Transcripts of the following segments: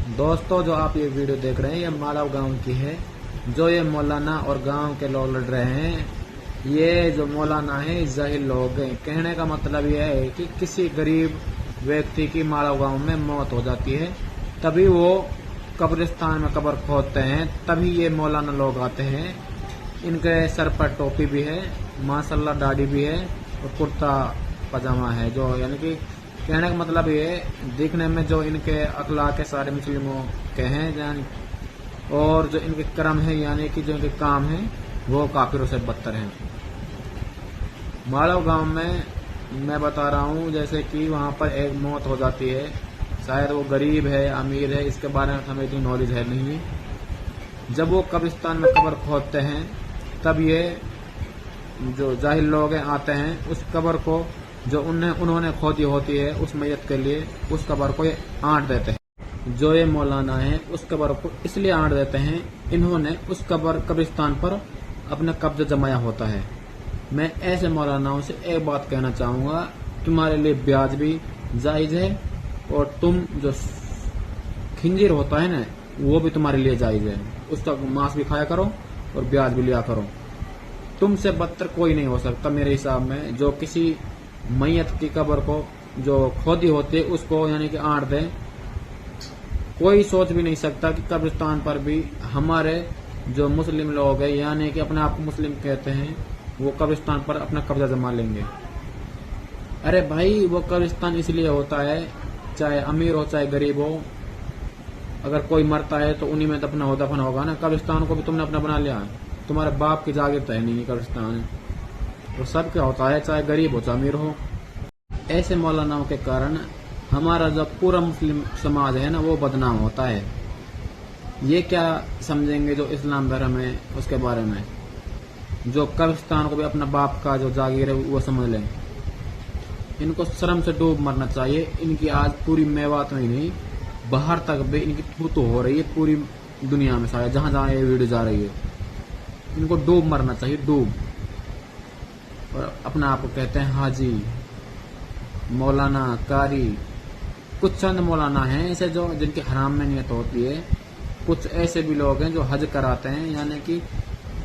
दोस्तों, जो आप ये वीडियो देख रहे हैं ये मालव गांव की है। जो ये मौलाना और गांव के लोग लड़ रहे हैं, ये जो मौलाना है जाहिल लोग हैं। कहने का मतलब यह है कि किसी गरीब व्यक्ति की मालव गांव में मौत हो जाती है, तभी वो कब्रिस्तान में कब्र खोदते हैं, तभी ये मौलाना लोग आते हैं। इनके सर पर टोपी भी है, माशाल्लाह दाढ़ी भी है और कुर्ता पजामा है। जो यानी कि कहने का मतलब ये दिखने में जो इनके अखलाक के सारे मुस्लिमों के हैं, और जो इनके कर्म है यानी कि जो इनके काम है वो काफिरों से बदतर हैं। मालव गांव में मैं बता रहा हूँ, जैसे कि वहाँ पर एक मौत हो जाती है, शायद वो गरीब है अमीर है इसके बारे में हमें इतनी नॉलेज है नहीं। जब वो कब्रिस्तान में कब्र खोदते हैं, तब ये जो जाहिल लोग हैं आते हैं, उस कब्र को जो उन्होंने खोदी होती है उस मैयत के लिए, उस कब्र को ये आंट देते हैं। जो ये मौलाना है उस कब्र को इसलिए आंट देते हैं, इन्होंने उस कब्रिस्तान पर अपना कब्जा जमाया होता है। मैं ऐसे मौलानाओं से एक बात कहना चाहूंगा, तुम्हारे लिए ब्याज भी जायज है और तुम जो खिंजीर होता है ना वो भी तुम्हारे लिए जायज है। उसका मांस भी खाया करो और ब्याज भी लिया करो। तुमसे बदतर कोई नहीं हो सकता मेरे हिसाब में, जो किसी मैयत की कब्र को जो खोदी होती है उसको यानी कि आंट दे। कोई सोच भी नहीं सकता कि कब्रिस्तान पर भी हमारे जो मुस्लिम लोग हैं, यानी कि अपने आप को मुस्लिम कहते हैं, वो कब्रिस्तान पर अपना कब्जा जमा लेंगे। अरे भाई, वो कब्रिस्तान इसलिए होता है, चाहे अमीर हो चाहे गरीब हो, अगर कोई मरता है तो उन्हीं में दफन होगा ना। कब्रिस्तान को भी तुमने अपना बना लिया, तुम्हारे बाप की जागीर तो है नहीं कब्रिस्तान। तो सब क्या होता है, चाहे गरीब हो चाहे अमीर हो। ऐसे मौलानाओं के कारण हमारा जो पूरा मुस्लिम समाज है ना वो बदनाम होता है। ये क्या समझेंगे जो इस्लाम धर्म है उसके बारे में, जो कब्रिस्तान को भी अपना बाप का जो जागीर है वो समझ लें। इनको शर्म से डूब मरना चाहिए। इनकी आज पूरी मेवात में ही नहीं, बाहर तक भी इनकी थू हो रही है, पूरी दुनिया में शायद जहां जहां ये वीडियो जा रही है। इनको डूब मरना चाहिए, डूब। और अपना आप को कहते हैं हाजी, मौलाना, कारी। कुछ चंद मौलाना हैं ऐसे जो जिनकी हराम में नियत होती है। कुछ ऐसे भी लोग हैं जो हज कराते हैं, यानी कि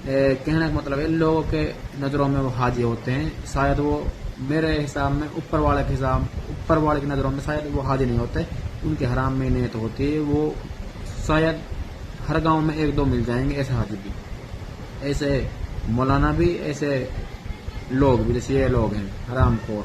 कहने का मतलब है लोगों के नजरों में वो हाजी होते हैं। शायद वो मेरे हिसाब में ऊपर वाले की नजरों में शायद वो हाजी नहीं होते, उनकी हराम में नियत होती है। वो शायद हर गांव में एक दो मिल जाएंगे ऐसे हाजी भी, ऐसे मौलाना भी, ऐसे लोग भी, जैसे ये लोग हैं हराम खोर।